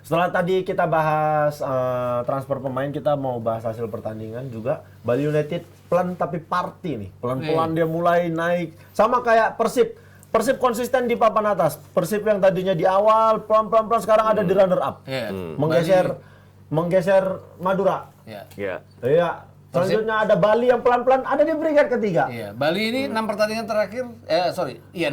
Setelah tadi kita bahas transfer pemain, kita mau bahas hasil pertandingan juga. Bali United pelan tapi party nih. Pelan-pelan dia mulai naik. Sama kayak Persib. Persib konsisten di papan atas. Persib yang tadinya di awal pelan-pelan sekarang ada di runner up. Menggeser Madura. Iya. Iya. Selanjutnya ada Bali yang pelan-pelan ada di peringkat ketiga. Iya, Bali ini 6 pertandingan terakhir, 6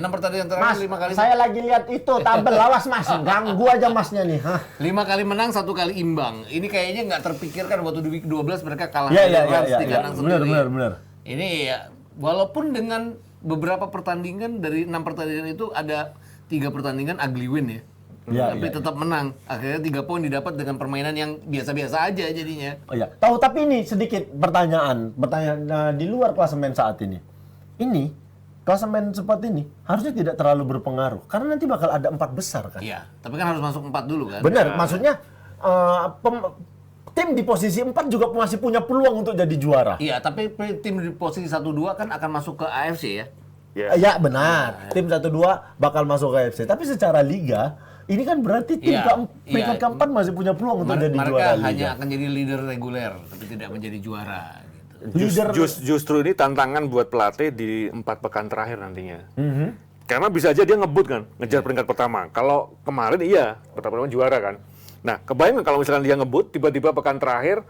pertandingan terakhir Mas, 5 kali. saya lagi lihat itu tabel, lawas Mas, ganggu aja Masnya nih. 5 kali menang, 1 kali imbang. Ini kayaknya nggak terpikirkan waktu di week 12 mereka kalah Iya, di kandang sendiri. Benar. Ini ya, walaupun dengan beberapa pertandingan dari 6 pertandingan itu ada 3 pertandingan ugly win ya. Tapi tetap menang. Akhirnya 3 poin didapat dengan permainan yang biasa-biasa aja jadinya. Oh iya. Tahu, tapi ini sedikit pertanyaan di luar klasemen saat ini. Ini klasemen seperti ini harusnya tidak terlalu berpengaruh karena nanti bakal ada 4 besar kan. Iya, tapi kan harus masuk 4 dulu kan. Benar, maksudnya tim di posisi 4 juga masih punya peluang untuk jadi juara. Iya, tapi tim di posisi 1-2 kan akan masuk ke AFC ya. Ya benar. Tim 1-2 bakal masuk ke AFC. Tapi secara liga ini kan berarti tim peringkat keempat masih punya peluang untuk jadi juara liga. Mereka hanya akan jadi leader reguler, tapi tidak menjadi juara. Gitu. Justru ini tantangan buat pelatih di 4 pekan terakhir nantinya. Karena bisa aja dia ngebut kan, ngejar peringkat pertama. Kalau kemarin pertama juara kan. Nah, kebayang kalau misalkan dia ngebut, tiba-tiba pekan terakhir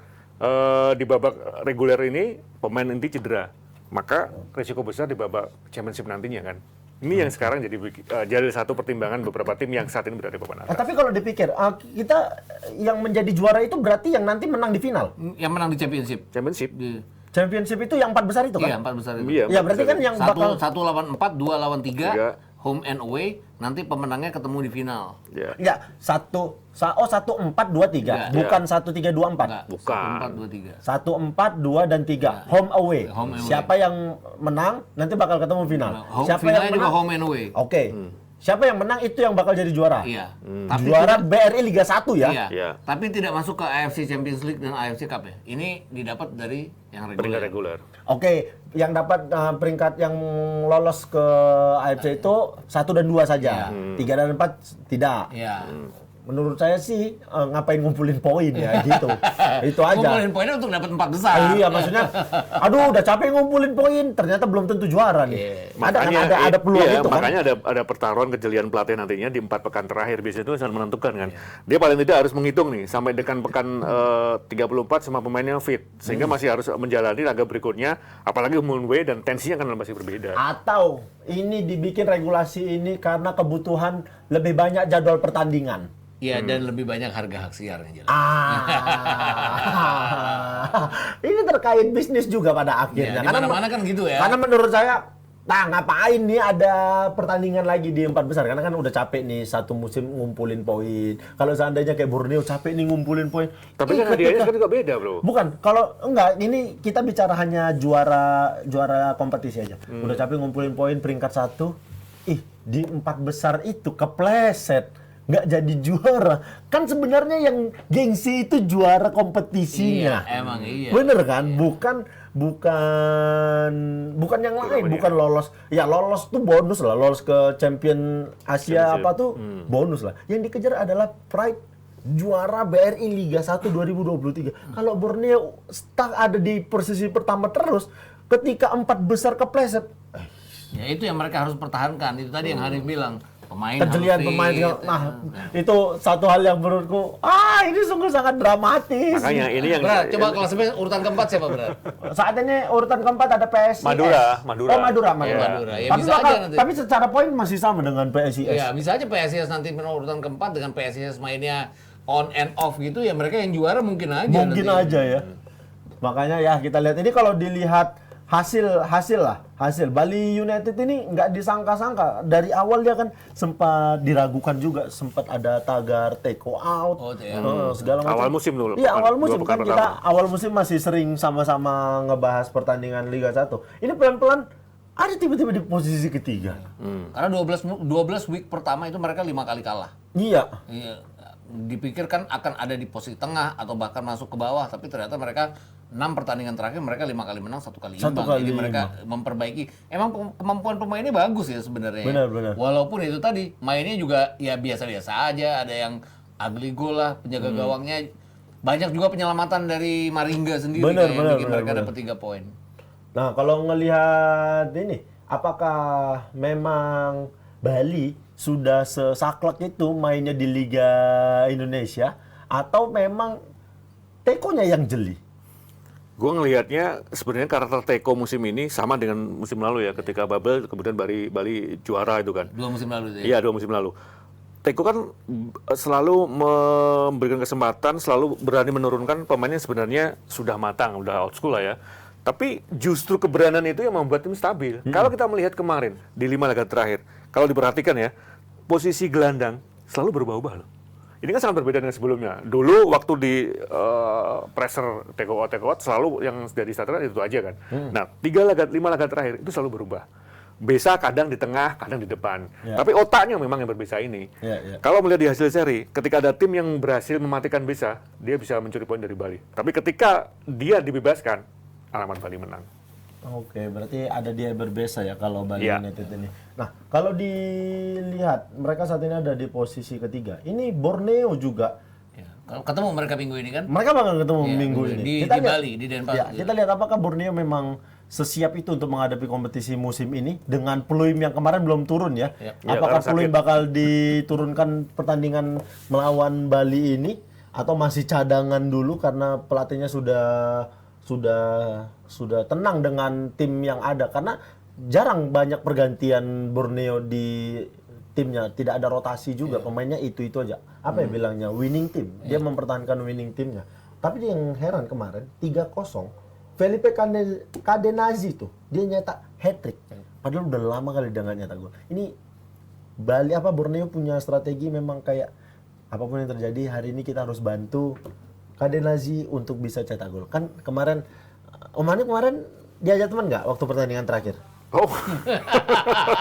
di babak reguler ini pemain inti cedera. Maka risiko besar di babak championship nantinya kan. Ini yang sekarang jadi satu pertimbangan beberapa tim yang saat ini berada di papan atas. Tapi kalau dipikir, kita yang menjadi juara itu berarti yang nanti menang di final. Yang menang di championship. Championship itu yang 4 besar itu kan? Iya, 4 besar itu. Iya, berarti kan yang bakal 1 lawan 4, 2 lawan 3, home and away, nanti pemenangnya ketemu di final. Enggak, 1-4-2-3, bukan 1-3-2-4. Bukan. 1-4-2-3. 1-4, 2 dan 3. Home away. Siapa yang menang nanti bakal ketemu final. Siapa yang menang juga home and away. Oke. Siapa yang menang itu yang bakal jadi juara. Iya. Juara BRI Liga 1 ya. Iya. Tapi tidak masuk ke AFC Champions League dan AFC Cup ya. Ini didapat dari yang reguler. Oke, yang dapat peringkat yang lolos ke AFC itu 1 dan 2 saja. 3 dan 4 tidak. Iya. Menurut saya sih ngapain ngumpulin poin ya gitu. Itu aja. Ngumpulin poinnya untuk dapat 4 besar. Iya, maksudnya aduh udah capek ngumpulin poin, ternyata belum tentu juara nih. Ada peluang itu kan. Makanya ada pertaruhan kejelian pelatih nantinya di 4 pekan terakhir biasanya itu sangat menentukan kan. Dia paling tidak harus menghitung nih sampai dengan pekan 34 semua pemainnya fit sehingga masih harus menjalani laga berikutnya apalagi home away dan tensinya kan masih berbeda. Atau ini dibikin regulasi ini karena kebutuhan lebih banyak jadwal pertandingan. Iya, dan lebih banyak harga hak siar yang jelas. Ini terkait bisnis juga pada akhirnya. Di mana-mana kan gitu ya. Karena menurut saya, ngapain nih ada pertandingan lagi di 4 besar? Karena kan udah capek nih satu musim ngumpulin poin. Kalau seandainya kayak Borneo capek nih ngumpulin poin. Tapi kan hadiahnya sekarang juga beda, bro. Bukan, kalau enggak, ini kita bicara hanya juara kompetisi aja. Udah capek ngumpulin poin peringkat 1. Di 4 besar itu kepleset. Nggak jadi juara. Kan sebenarnya yang gengsi itu juara kompetisinya. Iya, emang iya. Bener kan? Bukan yang lain, bukan lolos. Ya lolos tuh bonus lah, lolos ke Champion Asia bonus lah. Yang dikejar adalah pride juara BRI Liga 1 2023. Kalau Borneo stuck ada di posisi pertama terus, ketika 4 besar kepleset. Ya itu yang mereka harus pertahankan. Itu tadi yang Hanif bilang. Kejelian pemain. Itu satu hal yang menurutku ini sungguh sangat dramatis. Makanya ini yang coba klasemen urutan keempat siapa benar? Saat ini urutan keempat ada PSIS. Madura. Oh, Madura. Ya, tapi secara poin masih sama dengan PSIS. Ya, bisa aja PSIS nanti urutan keempat dengan PSIS mainnya on and off gitu ya, mereka yang juara mungkin aja. Mungkin nanti. Aja ya. Makanya ya kita lihat ini kalau dilihat hasil Bali United ini nggak disangka-sangka dari awal dia kan sempat diragukan juga, sempat ada tagar take out segala macam. Awal musim dulu. Iya, awal musim kan kita awal musim masih sering sama-sama ngebahas pertandingan Liga 1. Ini pelan-pelan ada tiba-tiba di posisi ketiga. Karena 12 week pertama itu mereka 5 kali kalah. Iya. Dipikirkan akan ada di posisi tengah atau bahkan masuk ke bawah, tapi ternyata mereka 6 pertandingan terakhir mereka 5 kali menang, 1 kali imbang. Jadi mereka memperbaiki. Emang kemampuan pemainnya bagus ya sebenarnya. Benar. Walaupun itu tadi mainnya juga ya biasa-biasa aja, ada yang ugly goal lah, penjaga gawangnya. Banyak juga penyelamatan dari Maringga sendiri Bener, yang bener, bikin bener, mereka bener. dapat 3 poin. Nah, kalau ngelihat ini, apakah memang Bali sudah sesaklek itu mainnya di Liga Indonesia atau memang tekonya yang jeli? Gue ngelihatnya sebenarnya karakter Teko musim ini sama dengan musim lalu ya, ketika bubble kemudian Bali juara itu kan. 2 musim lalu itu ya. Iya, 2 musim lalu. Teko kan selalu memberikan kesempatan, selalu berani menurunkan pemain yang sebenarnya sudah matang, udah old school lah ya. Tapi justru keberanian itu yang membuat tim stabil. Kalau kita melihat kemarin di 5 laga terakhir, kalau diperhatikan ya, posisi gelandang selalu berubah-ubah loh. Ini kan sangat berbeda dengan sebelumnya. Dulu waktu di pressure take out selalu yang dari starter itu aja kan. Nah, 5 laga terakhir itu selalu berubah. Besa kadang di tengah, kadang di depan. Ya. Tapi otaknya memang yang berbeda ini. Ya. Kalau melihat di hasil seri, ketika ada tim yang berhasil mematikan Besa, dia bisa mencuri poin dari Bali. Tapi ketika dia dibebaskan, alamat Bali menang. Oke, berarti ada dia berbeza ya kalau Bali Iya. United ini. Nah, kalau dilihat mereka saat ini ada di posisi ketiga. Ini Borneo juga. Ya. Kalau ketemu mereka minggu ini kan Mereka bakal ketemu Iya, minggu ini. di lihat- Bali, di Denpasar. Ya, kita lihat apakah Borneo memang sesiap itu untuk menghadapi kompetisi musim ini dengan Pluim yang kemarin belum turun ya. Ya. Ya, Apakah karena Pluim sakit. bakal diturunkan pertandingan melawan Bali ini atau masih cadangan dulu karena pelatihnya sudah tenang dengan tim yang ada, karena jarang banyak pergantian Borneo di timnya, tidak ada rotasi juga, pemainnya itu aja. Apa ya bilangnya, winning team. Dia mempertahankan winning timnya. Tapi dia yang heran kemarin 3-0 Felipe Cadenazi tuh dia nyetak hat-trick. Padahal udah lama kali dia nggak nyetak gol. Ini Borneo punya strategi memang kayak apapun yang terjadi hari ini kita harus bantu Cadenazi untuk bisa cetak gol. Kan kemarin Om Hani kemarin diajak teman nggak waktu pertandingan terakhir? Oh,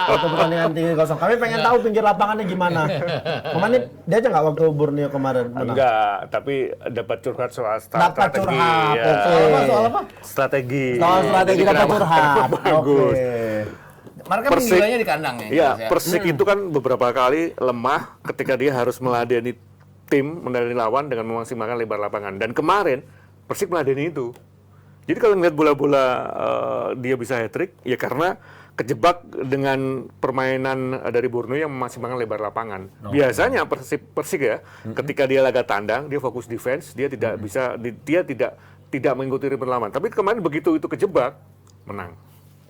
Waktu pertandingan 3-0. Kami pengen tahu pinggir lapangannya gimana. Om Hani diajak nggak waktu Borneo kemarin menang? enggak, tapi dapat curhat soal Dapat strategi. curhat. ya. Oke. Soal apa? Strategi. Soal strategi Jadi dapat kenapa- curhat. kenapa bagus. Oke. mereka Persik. mingguannya di kandang ya. Iya, jelas ya. Persik itu kan beberapa kali lemah ketika dia harus meladeni meladeni lawan dengan memaksimalkan lebar lapangan. Dan kemarin Persik meladeni itu. Jadi kalau ngeliat bola-bola dia bisa hat-trick, ya karena kejebak dengan permainan dari Borneo yang memaksimalkan lebar lapangan. Biasanya Persik ya, ketika dia laga tandang, dia fokus defense, dia tidak bisa, dia tidak mengikuti ritme lawan. Tapi kemarin begitu itu kejebak, menang.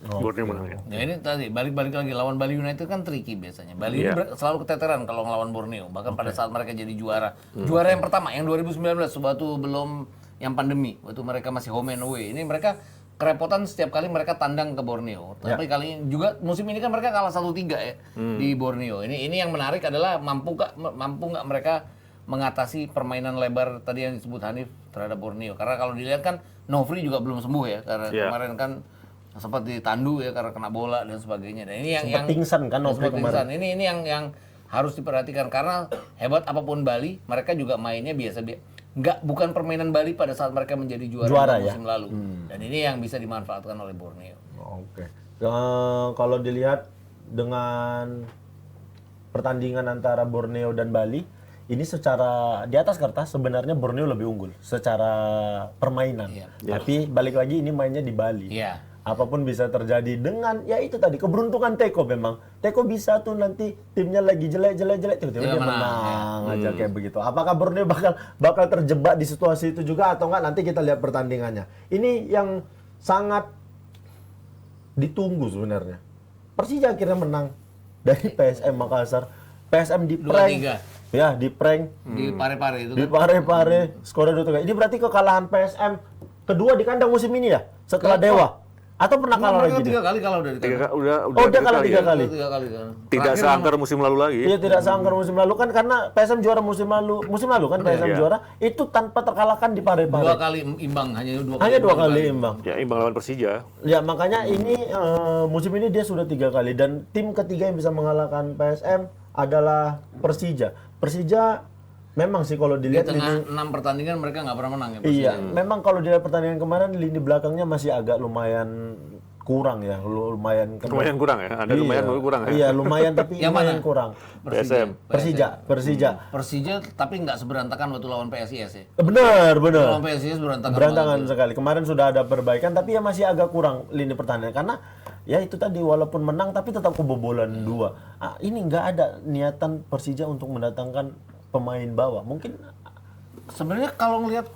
Borneo menang ya. Ya ini tadi balik-balik lagi lawan Bali United kan tricky biasanya. Bali Iya. ini selalu keteteran kalau ngelawan Borneo. Bahkan pada saat mereka jadi juara. Juara yang pertama yang 2019 waktu belum yang pandemi, waktu mereka masih home and away. Ini mereka kerepotan setiap kali mereka tandang ke Borneo. Tapi kali ini juga musim ini kan mereka kalah 1-3 ya di Borneo. Ini yang menarik adalah mampu nggak mereka mengatasi permainan lebar tadi yang disebut Hanif terhadap Borneo. Karena kalau dilihat kan Nofri juga belum sembuh ya karena Iya. kemarin kan sempat ditandu ya karena kena bola dan sebagainya. Dan ini yang Sempat pingsan kan Nofri sempat kemarin. pingsan. Ini yang harus diperhatikan karena hebat apapun Bali, mereka juga mainnya bukan permainan Bali pada saat mereka menjadi juara Ya? musim lalu. Dan ini yang bisa dimanfaatkan oleh Borneo. Oke. Kalau dilihat dengan pertandingan antara Borneo dan Bali, ini secara di atas kertas sebenarnya Borneo lebih unggul secara permainan. Iya. Tapi balik lagi ini mainnya di Bali. Iya. Apapun bisa terjadi dengan ya itu tadi keberuntungan Teko memang. Teko bisa tuh nanti timnya lagi jelek tiba-tiba dia menang aja kayak begitu. Apakah Borneo bakal terjebak di situasi itu juga atau enggak, nanti kita lihat pertandingannya. Ini yang sangat ditunggu sebenarnya. Persija akhirnya menang dari PSM Makassar. PSM di prank. 2-3. Ya, di prank. Di Pare-Pare itu Di kan. Pare-Pare skornya 2-3. Ini berarti kekalahan PSM kedua di kandang musim ini ya? Setelah Dewa. Atau pernah kalah Mereka lagi? 3 kali kalah dari kandang. Udah Udah kalah 3 kali. 3 kali kan. Tidak seangker musim lalu lagi. Iya, tidak seangker musim lalu kan karena PSM juara musim lalu kan PSM Iya. juara itu tanpa terkalahkan di 2 Pare-Pare. kali imbang, hanya 2 kali. Hanya 2 kali imbang. Ya, imbang lawan Persija. Ya makanya ini musim ini dia sudah 3 kali dan tim ketiga yang bisa mengalahkan PSM adalah Persija. Persija memang sih kalau Di dilihat tengah 6 pertandingan mereka nggak pernah menang ya. iya, memang kalau dilihat pertandingan kemarin lini belakangnya masih agak lumayan kurang ya, lumayan Lumayan kurang ya, ada lumayan kurang ya. Iya, lumayan tapi Yang lumayan mana? kurang. PSM. Persija. Tapi nggak seberantakan waktu lawan PSIS ya. Benar. Lawan PSIS berantakan. Berantakan banget. sekali. Kemarin sudah ada perbaikan tapi ya masih agak kurang lini pertahanan karena ya itu tadi walaupun menang tapi tetap kebobolan 2. Ini nggak ada niatan Persija untuk mendatangkan pemain bawah. Mungkin Sebenarnya kalau ngelihat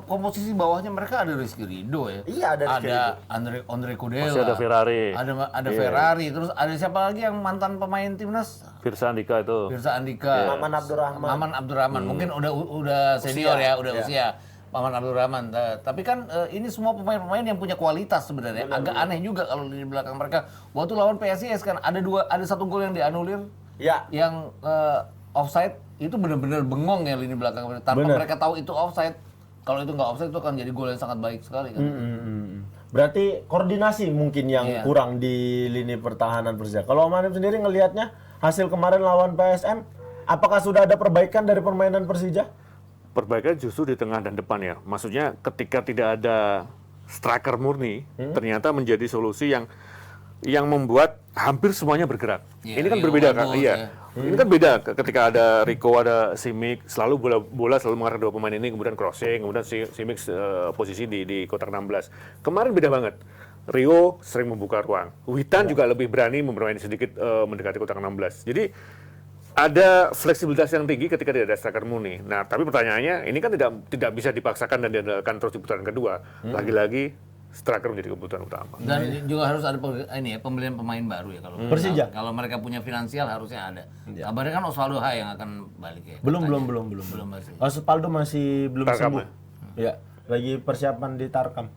komposisi bawahnya mereka ada Rizky Ridho ya. Iya, ada Rizky Ridho. Andre Kudela. Masih ada Ferrari. Ada Ferrari. Terus ada siapa lagi yang mantan pemain timnas? Firsa Andika itu. Firsa Andika. Maman Abdurrahman. Mungkin udah senior ya, udah usia. Maman Abdurrahman. Tapi kan ini semua pemain-pemain yang punya kualitas sebenarnya. Agak aneh juga kalau di belakang mereka. Waktu lawan PSIS kan ada satu gol yang dianulir. Ya. Yang offside itu benar-benar bengong ya lini belakang tanpa mereka tahu itu offside. Kalau itu nggak offside itu akan jadi gol yang sangat baik sekali kan. Berarti koordinasi mungkin yang kurang di lini pertahanan Persija. Kalau Om Hanif sendiri ngelihatnya hasil kemarin lawan PSM, apakah sudah ada perbaikan dari permainan Persija? Perbaikan justru di tengah dan depan ya. Maksudnya ketika tidak ada striker murni, ternyata menjadi solusi yang membuat hampir semuanya bergerak. Ya, ini kan Rio berbeda kan? Wambos, Iya. ya. Ini kan beda ketika ada Rico, ada Simic, selalu bola selalu mengarah dua pemain ini, kemudian crossing, kemudian Simic posisi di kotak 16. Kemarin beda banget. Rio sering membuka ruang. Witan juga lebih berani bermain sedikit mendekati kotak 16. Jadi ada fleksibilitas yang tinggi ketika tidak ada striker murni. Nah, tapi pertanyaannya ini kan tidak bisa dipaksakan dan diandalkan terus di putaran kedua. Lagi-lagi striker menjadi kebutuhan utama. Dan juga harus ada pembelian pemain baru ya kalau Persija. Kalau mereka punya finansial harusnya ada. Kabarnya kan Osvaldo Hai yang akan balik ya. Belum Masih. Osvaldo masih belum Tarkam, sembuh. Ya, lagi persiapan di Tarkam.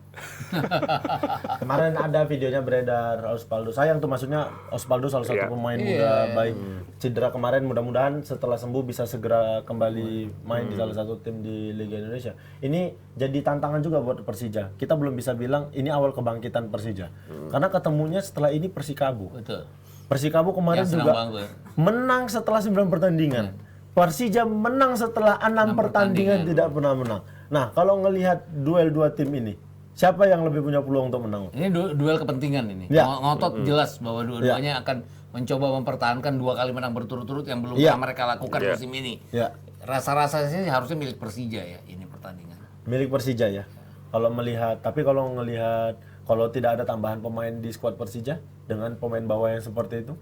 Kemarin ada videonya beredar Osvaldo. Sayang tuh maksudnya Osvaldo salah satu pemain muda baik. Cedera kemarin, mudah-mudahan setelah sembuh bisa segera kembali main di salah satu tim di Liga Indonesia. Ini jadi tantangan juga buat Persija. Kita belum bisa bilang ini awal kebangkitan Persija. Karena ketemunya setelah ini Persikabo. Betul. Persikabo kemarin Yang senang juga banget. menang setelah 9 pertandingan. Persija menang setelah 6 pertandingan tidak pernah menang. Nah, kalau ngelihat duel dua tim ini, siapa yang lebih punya peluang untuk menang? Ini duel kepentingan ini. Ya. Ngotot jelas bahwa dua-duanya akan mencoba mempertahankan 2 kali menang berturut-turut yang belum pernah mereka lakukan musim ini. Ya, Rasa-rasanya sih harusnya milik Persija ya ini pertandingan. milik Persija ya. Kalau melihat, tapi kalau ngelihat kalau tidak ada tambahan pemain di skuad Persija dengan pemain bawah yang seperti itu,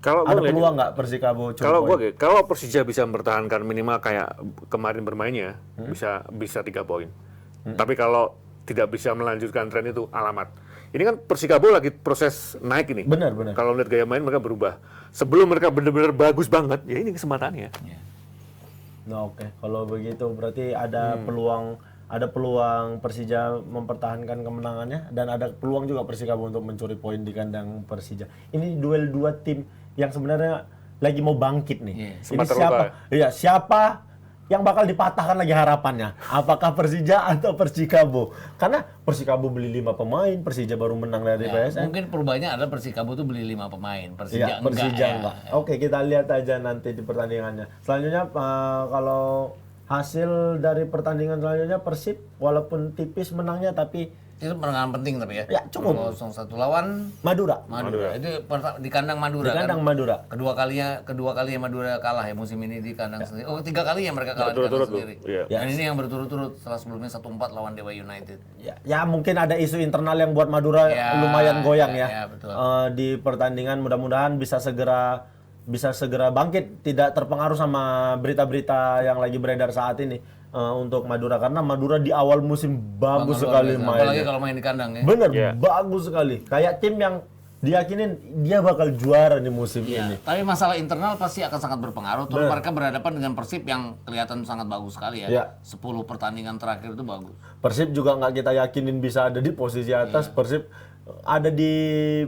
Kalau ada gue peluang nggak Persikabo kalau Persija bisa mempertahankan minimal kayak kemarin bermainnya bisa 3 poin. Tapi kalau tidak bisa melanjutkan tren itu alamat. Ini kan Persikabo lagi proses naik ini. Benar. Kalau lihat gaya main mereka berubah. Sebelum mereka benar-benar bagus banget, ya ini kesempatannya. Nah, oke. Kalau begitu berarti ada peluang Persija mempertahankan kemenangannya dan ada peluang juga Persikabo untuk mencuri poin di kandang Persija. Ini duel dua tim yang sebenarnya lagi mau bangkit nih. Ini Sempat siapa yang bakal dipatahkan lagi harapannya? Apakah Persija atau Persikabo? Karena Persikabo beli 5 pemain, Persija baru menang dari PSM. Mungkin perubahannya adalah Persikabo tuh beli 5 pemain, Iya, Persija enggak. Oke, kita lihat aja nanti di pertandingannya. Selanjutnya kalau hasil dari pertandingan selanjutnya Persib walaupun tipis menangnya tapi itu kemenangan penting tapi ya. Ya, cukup. 0-1 lawan Madura. Itu di kandang Madura. Di kandang Madura. Kedua kalinya Madura kalah ya musim ini di kandang sendiri. Oh, 3 kali ya mereka kalah di kandang sendiri. Iya. Dan ini yang berturut-turut setelah sebelumnya 1-4 lawan Dewa United. Ya mungkin ada isu internal yang buat Madura lumayan goyang ya. betul. Di pertandingan mudah-mudahan bisa segera bangkit, tidak terpengaruh sama berita-berita yang lagi beredar saat ini untuk Madura karena Madura di awal musim bagus sekali mainnya. Apalagi kalau main di kandang ya. Bener, bagus sekali. Kayak tim yang diyakinin dia bakal juara di musim ini. Tapi masalah internal pasti akan sangat berpengaruh. Terus mereka berhadapan dengan Persib yang kelihatan sangat bagus sekali ya. 10 pertandingan terakhir itu bagus. Persib juga nggak kita yakinin bisa ada di posisi atas. Persib ada di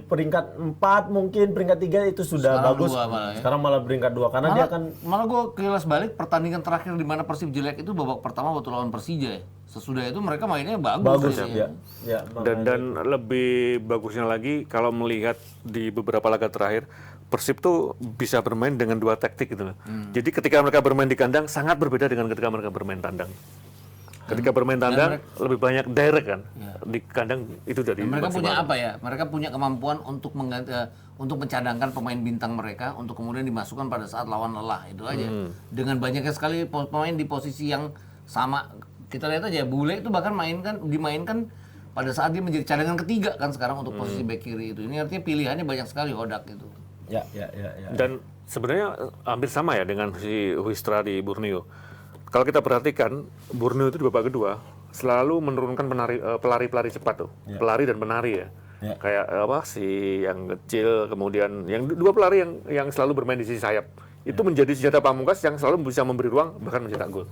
peringkat 4 mungkin, peringkat 3 itu sudah Sekarang bagus. 2 malah ya. Sekarang malah peringkat 2 karena dia kan Malah gue kilas balik pertandingan terakhir di mana Persib jelek itu babak pertama waktu lawan Persija ya. Sesudah itu mereka mainnya bagus ya. Dan lebih bagusnya lagi kalau melihat di beberapa laga terakhir Persib tuh bisa bermain dengan 2 taktik gitu loh. Jadi ketika mereka bermain di kandang sangat berbeda dengan ketika mereka bermain tandang. Ketika bermain tandang lebih banyak direct kan. Di kandang itu jadi mereka punya maksimal. apa ya? Mereka punya kemampuan untuk untuk mencadangkan pemain bintang mereka untuk kemudian dimasukkan pada saat lawan lelah, itu aja. Dengan banyaknya sekali pemain di posisi yang sama. Kita lihat aja Bule itu bahkan dimainkan pada saat dia menjadi cadangan ketiga kan sekarang untuk posisi bek kiri itu. Ini artinya pilihannya banyak sekali Hodak itu. Ya. Dan sebenarnya hampir sama ya dengan si Huistra di Borneo. Kalau kita perhatikan, Borneo itu di babak kedua selalu menurunkan pelari-pelari cepat tuh, pelari dan penari ya. Kayak apa si yang kecil, kemudian yang dua pelari yang selalu bermain di sisi sayap. Itu menjadi senjata pamungkas yang selalu bisa memberi ruang bahkan mencetak gol.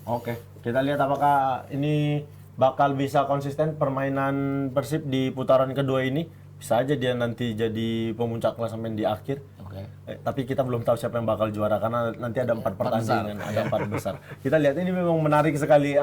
Oke, kita lihat apakah ini bakal bisa konsisten permainan Persib di putaran kedua ini. Bisa aja dia nanti jadi pemuncak klasemen di akhir. Tapi kita belum tahu siapa yang bakal juara karena nanti ada 4 pertandingan, ada 4 besar. Kita lihat ini memang menarik sekali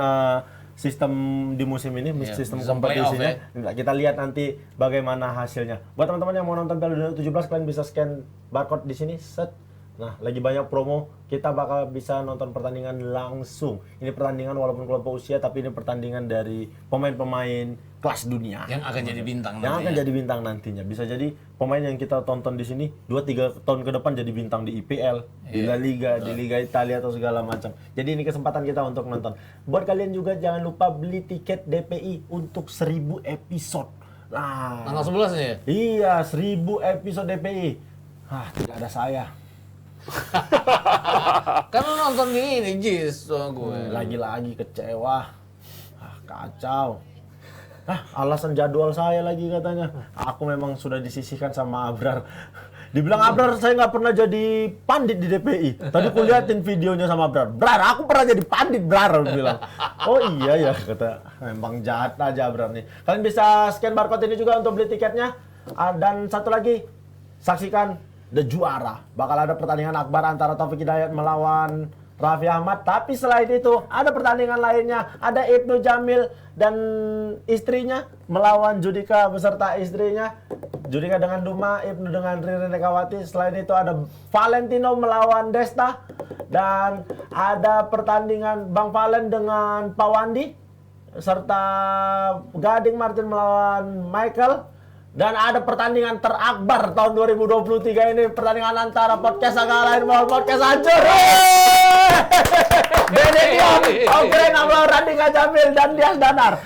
sistem di musim ini, sistem kompetisinya. Kita lihat nanti bagaimana hasilnya. Buat teman-teman yang mau nonton Piala Dunia 17, kalian bisa scan barcode di sini, set. Nah, lagi banyak promo, kita bakal bisa nonton pertandingan langsung. Ini pertandingan walaupun kelompok usia, tapi ini pertandingan dari pemain-pemain kelas dunia. Yang akan jadi bintang Yang akan jadi bintang nantinya. Bisa jadi pemain yang kita tonton di sini 2-3 tahun ke depan jadi bintang di IPL, di La Liga, di Liga Italia atau segala macam. Jadi ini kesempatan kita untuk nonton. Buat kalian juga jangan lupa beli tiket DPI untuk 1000 episode. Nah, tanggal 11 ya? Iya, 1000 episode DPI. Tidak ada saya. Kan lu nonton ini Jis sama gue. Lagi-lagi kecewa. Kacau. Alasan jadwal saya lagi katanya. Aku memang sudah disisihkan sama Abrar. Dibilang Abrar saya nggak pernah jadi pandit di DPI. Tadi aku liatin videonya sama Abrar. Brar, aku pernah jadi pandit, Brar. Bilang. Oh iya ya, kata. Memang jahat aja Abrar nih. Kalian bisa scan barcode ini juga untuk beli tiketnya. Dan satu lagi, saksikan The Juara. Bakal ada pertandingan akbar antara Taufik Hidayat melawan Raffi Ahmad. Tapi selain itu, ada pertandingan lainnya. Ada Ibnu Jamil dan istrinya melawan Judika beserta istrinya. Judika dengan Duma, Ibnu dengan Riri Nekawati. Selain itu ada Valentino melawan Desta. Dan ada pertandingan Bang Valen dengan Pak Wandi. Serta Gading Martin melawan Michael. Dan ada pertandingan terakbar tahun 2023 ini. Pertandingan antara podcast agak lain melawan podcast hancur. Benedion, Ogren melawan Radika Jamil dan Dias Danar.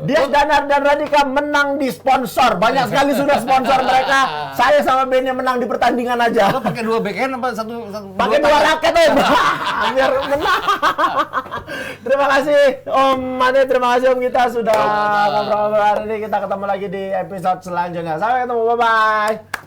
Dias Danar dan Radika menang di sponsor. Banyak sekali sudah sponsor mereka. Saya sama Benny menang di pertandingan aja. Lo pakai 2 backhand apa satu pakai 2 raket biar menang. Terima kasih Om Mane, terima kasih Om kita sudah ngobrol-ngobrol hari ini. Kita ketemu lagi di episode selanjutnya. Sampai ketemu, bye-bye.